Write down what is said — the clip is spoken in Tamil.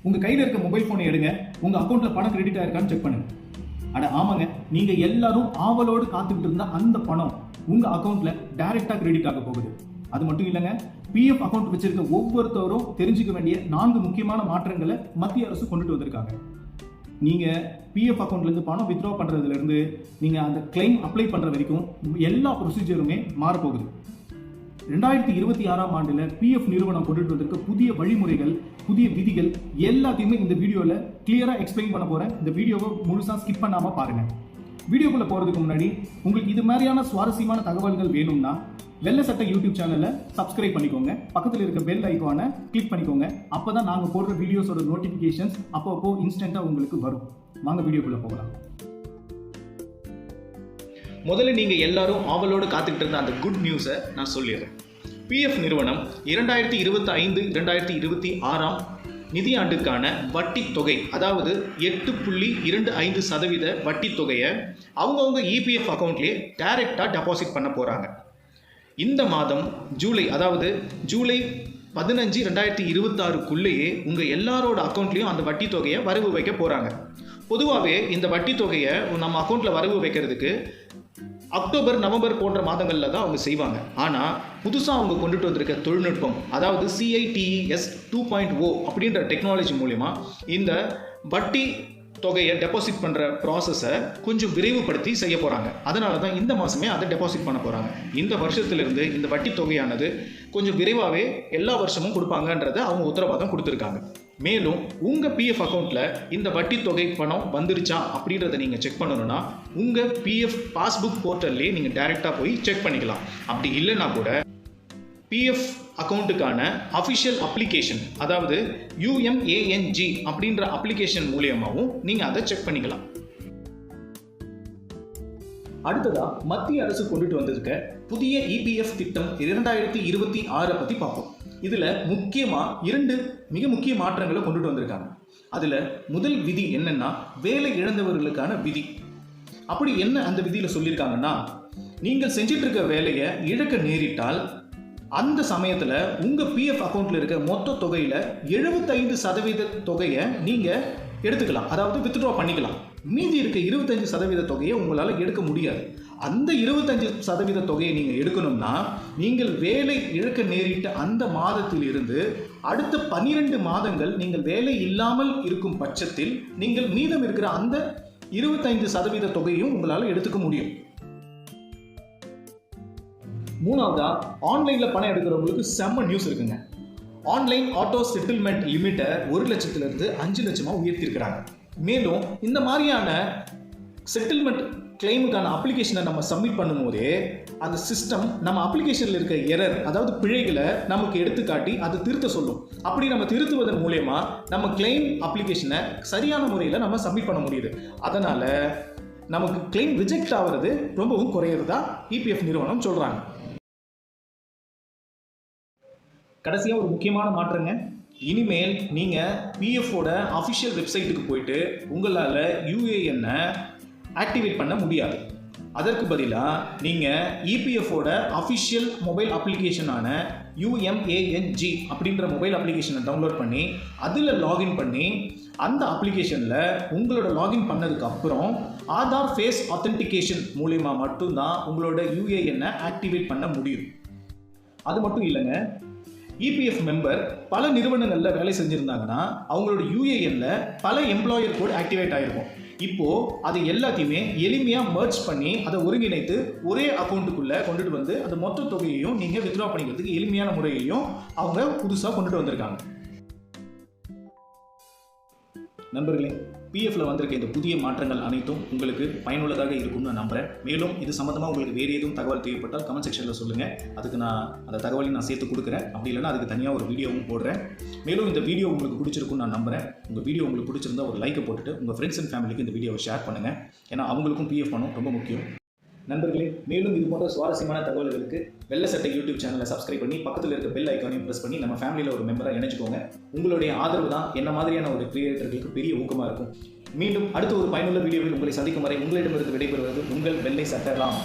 உங்க கையில இருக்க மொபைல் போனை எடுங்க, உங்க அக்கௌண்ட்ல பணம் கிரெடிட் ஆயிருக்கான்னு செக் பண்ணுங்க. அட ஆமாங்க, நீங்க எல்லாரும் ஆவலோடு காத்துக்கிட்டு இருந்த அந்த பணம் உங்க அக்கௌண்ட்ல டைரக்டா கிரெடிட் ஆக போகுது. அது மட்டும் இல்லைங்க, பிஎஃப் அக்கௌண்ட் வச்சிருக்க ஒவ்வொருத்தரும் தெரிஞ்சுக்க வேண்டிய 4 முக்கியமான மாற்றங்களை மத்திய அரசு கொண்டுட்டு வந்திருக்காங்க. நீங்க பிஎஃப் அக்கௌண்ட்ல இருந்து பணம் வித்ட்ரா பண்றதுல இருந்து நீங்க அந்த கிளைம் அப்ளை பண்ற வரைக்கும் எல்லா ப்ரொசீஜருமே மாறப்போகுது. 2026ஆம் ஆண்டுல பிஎஃப் நிறுவனம் கொண்டுட்டு வந்திருக்க புதிய வழிமுறைகள், புதிய விதிகள் எல்லாத்தையுமே இந்த வீடியோல கிளியரா எக்ஸ்பிளைன் பண்ண போறேன். இந்த வீடியோவை முழுசா ஸ்கிப் பண்ணாம பாருங்க. வீடியோக்குள்ள போறதுக்கு முன்னாடி உங்களுக்கு இது மாதிரியான சுவாரஸ்யமான தகவல்கள் வேணும்னா வெள்ளை சட்டை யூடியூப் சேனலை சப்ஸ்கிரைப் பண்ணிக்கோங்க. பக்கத்தில் இருக்க பெல் ஐகானை கிளிக் பண்ணிக்கோங்க. அப்பதான் நாங்க போடுற வீடியோஸோட நோட்டிபிகேஷன்ஸ் அப்பப்போ இன்ஸ்டன்டா உங்களுக்கு வரும். வாங்க வீடியோக்குள்ள போகலாம். முதல்ல நீங்க எல்லாரும் ஆவலோடு காத்துக்கிட்டு இருந்த அந்த குட் நியூஸை நான் சொல்லிடுறேன். பிஎஃப் நிறுவனம் 2025-2026 நிதியாண்டுக்கான வட்டி தொகை, அதாவது 8.25% வட்டி தொகையை அவங்கவுங்க இபிஎஃப் அக்கௌண்ட்லேயே டைரக்டாக டெபாசிட் பண்ண போகிறாங்க. இந்த மாதம் ஜூலை 15, 2026க்குள்ளேயே உங்கள் எல்லாரோட அக்கௌண்ட்லேயும் அந்த வட்டி தொகையை வரவு வைக்க போகிறாங்க. பொதுவாகவே இந்த வட்டி தொகையை நம்ம அக்கௌண்ட்டில் வரவு வைக்கிறதுக்கு அக்டோபர், நவம்பர் போன்ற மாதங்களில் தான் அவங்க செய்வாங்க. ஆனால் புதுசாக அவங்க கொண்டுட்டு வந்திருக்க தொழில்நுட்பம், அதாவது CITES 2.0 அப்படின்ற டெக்னாலஜி மூலிமா இந்த வட்டி தொகையை டெபாசிட் பண்ணுற ப்ராசஸை கொஞ்சம் விரைவுபடுத்தி செய்ய போகிறாங்க. அதனால தான் இந்த மாதமே அதை டெபாசிட் பண்ண போகிறாங்க. இந்த வருஷத்துலேருந்து இந்த வட்டி தொகையானது கொஞ்சம் விரைவாகவே எல்லா வருஷமும் கொடுப்பாங்கன்றதை அவங்க உத்தரவாதம் கொடுத்துருக்காங்க. மேலும் உங்கள் பிஎஃப் அக்கௌண்ட்டில் இந்த வட்டி தொகை பணம் வந்துருச்சா அப்படின்றத நீங்கள் செக் பண்ணணும்னா உங்கள் பிஎஃப் பாஸ்புக் போர்ட்டல்லே நீங்கள் டைரெக்டாக போய் செக் பண்ணிக்கலாம். அப்படி இல்லைன்னா கூட பிஎஃப் அக்கௌண்ட்டுக்கான அஃபிஷியல் அப்ளிகேஷன், அதாவது UMANG அப்படின்ற அப்ளிகேஷன் மூலியமாகவும் நீங்கள் அதை செக் பண்ணிக்கலாம். அடுத்ததா மத்திய அரசு கொண்டுட்டு வந்திருக்க புதிய இபிஎஃப் திட்டம் 2026 பற்றி பார்ப்போம். இதில் முக்கியமாக 2 மிக முக்கிய மாற்றங்களை கொண்டுட்டு வந்திருக்காங்க. அதில் முதல் விதி என்னன்னா வேலை இழந்தவர்களுக்கான விதி. அப்படி என்ன அந்த விதியில் சொல்லியிருக்காங்கன்னா, நீங்கள் செஞ்சிட்டு இருக்க வேலையை இழக்க நேரிட்டால் அந்த சமயத்தில் உங்கள் பிஎஃப் அக்கௌண்ட்டில் இருக்க மொத்த தொகையில் 75% தொகையை நீங்கள் எடுத்துக்கலாம், அதாவது வித்ட்ரா பண்ணிக்கலாம். மீதி இருக்க 25% தொகையை உங்களால் எடுக்க முடியாது. அந்த 25% தொகையை நீங்கள் எடுக்கணும்னா நீங்கள் வேலை இழக்க நேரிட்ட அந்த மாதத்தில் இருந்து அடுத்த 12 மாதங்கள் நீங்கள் வேலை இல்லாமல் இருக்கும் பட்சத்தில் நீங்கள் மீதம் இருக்கிற அந்த 25% தொகையும் உங்களால் எடுத்துக்க முடியும். மூணாவதா, ஆன்லைனில் பணம் எடுக்கிறவங்களுக்கு செம்ம நியூஸ் இருக்குங்க. ஆன்லைன் ஆட்டோ செட்டில்மெண்ட் லிமிட்டை 1 லட்சத்திலிருந்து 5 லட்சமாக உயர்த்தியிருக்கிறாங்க. மேலும் இந்த மாதிரியான செட்டில்மெண்ட் கிளைமுக்கான அப்ளிகேஷனை நம்ம சப்மிட் பண்ணும்போதே அந்த சிஸ்டம் நம்ம அப்ளிகேஷனில் இருக்க எரர், அதாவது பிழைகளை நமக்கு எடுத்துக்காட்டி அதை திருத்த சொல்லும். அப்படி நம்ம திருத்துவதன் மூலயமா நம்ம கிளைம் அப்ளிகேஷனை சரியான முறையில் நம்ம சப்மிட் பண்ண முடியுது. அதனால் நமக்கு கிளைம் ரிஜெக்ட் ஆகிறது ரொம்பவும் குறையிறதா இபிஎஃப் நிறுவனம் சொல்கிறாங்க. கடைசியாக ஒரு முக்கியமான மாற்றங்க. இனிமேல் நீங்கள் பிஎஃப்போட அஃபிஷியல் வெப்சைட்டுக்கு போயிட்டு உங்களால் UAN-ஐ ஆக்டிவேட் பண்ண முடியாது. அதற்கு பதிலாக நீங்கள் இபிஎஃப்போட அஃபிஷியல் மொபைல் அப்ளிகேஷனான UMANG அப்படின்ற மொபைல் அப்ளிகேஷனை டவுன்லோட் பண்ணி அதில் லாகின் பண்ணி அந்த அப்ளிகேஷனில் உங்களோட லாகின் பண்ணதுக்கு அப்புறம் ஆதார் ஃபேஸ் ஆத்தென்டிகேஷன் மூலிமா மட்டும்தான் உங்களோட UAN-ஐ ஆக்டிவேட் பண்ண முடியும். அது மட்டும் இல்லைங்க, இபிஎஃப் மெம்பர் பல நிறுவனங்களில் வேலை செஞ்சுருந்தாங்கன்னா அவங்களோட UAN-ல பல எம்ப்ளாயர் கோட் ஆக்டிவேட் ஆகிருக்கும். இப்போது அது எல்லாத்தையுமே எளிமையாக மர்ஜ் பண்ணி அதை ஒருங்கிணைத்து ஒரே அக்கௌண்ட்டுக்குள்ளே கொண்டுட்டு வந்து அந்த மொத்த தொகையையும் நீங்கள் வித்ட்ரா பண்ணிக்கிறதுக்கு எளிமையான முறையையும் அவங்க புதுசாக கொண்டுட்டு வந்திருக்காங்க. நண்பர்களே, பிஎஃப்ல வந்திருக்க இந்த புதிய மாற்றங்கள் அனைத்தும் உங்களுக்கு பயனுள்ளதாக இருக்கும்னு நான் நம்புகிறேன். மேலும் இது சம்மந்தமாக உங்களுக்கு வேறு எதுவும் தகவல் தேவைப்பட்டால் கமெண்ட் செக்ஷனில் சொல்லுங்கள். அதுக்கு நான் அந்த தகவலையும் நான் சேர்த்து கொடுக்குறேன். அப்படி இல்லைனா அதுக்கு தனியாக ஒரு வீடியோவும் போடுறேன். மேலும் இந்த வீடியோ உங்களுக்கு பிடிச்சிருக்குன்னு நான் நம்புகிறேன். உங்கள் வீடியோ உங்களுக்கு பிடிச்சிருந்தா ஒரு லைக்கை போட்டுட்டு உங்கள் ஃப்ரெண்ட்ஸ் அண்ட் ஃபேமிலிக்கு இந்த வீடியோவை ஷேர் பண்ணுங்கள். ஏன்னா அவங்களுக்கும் பிஎஃப் பணம் ரொம்ப முக்கியம். நண்பர்களே, மேலும் இது போன்ற சுவாரஸ்யமான தகவல்களுக்கு வெள்ளை சட்டை யூடியூப் சேனலை சப்ஸ்கிரைப் பண்ணி பக்கத்தில் இருக்க பெல் ஐக்கானையும் ப்ரெஸ் பண்ணி நம்ம ஃபேமிலியில் ஒரு மெம்பராக இணைச்சிக்கோங்க. உங்களுடைய ஆதரவு தான் என்ன மாதிரியான ஒரு கிரியேட்டர்களுக்கு பெரிய ஊக்கமாக இருக்கும். மீண்டும் அடுத்த ஒரு பயனுள்ள வீடியோவில் உங்களை சந்திக்கும் வரை உங்களிடமிருந்து விடைபெறுவது உங்கள் வெள்ளை சட்டை ராம்.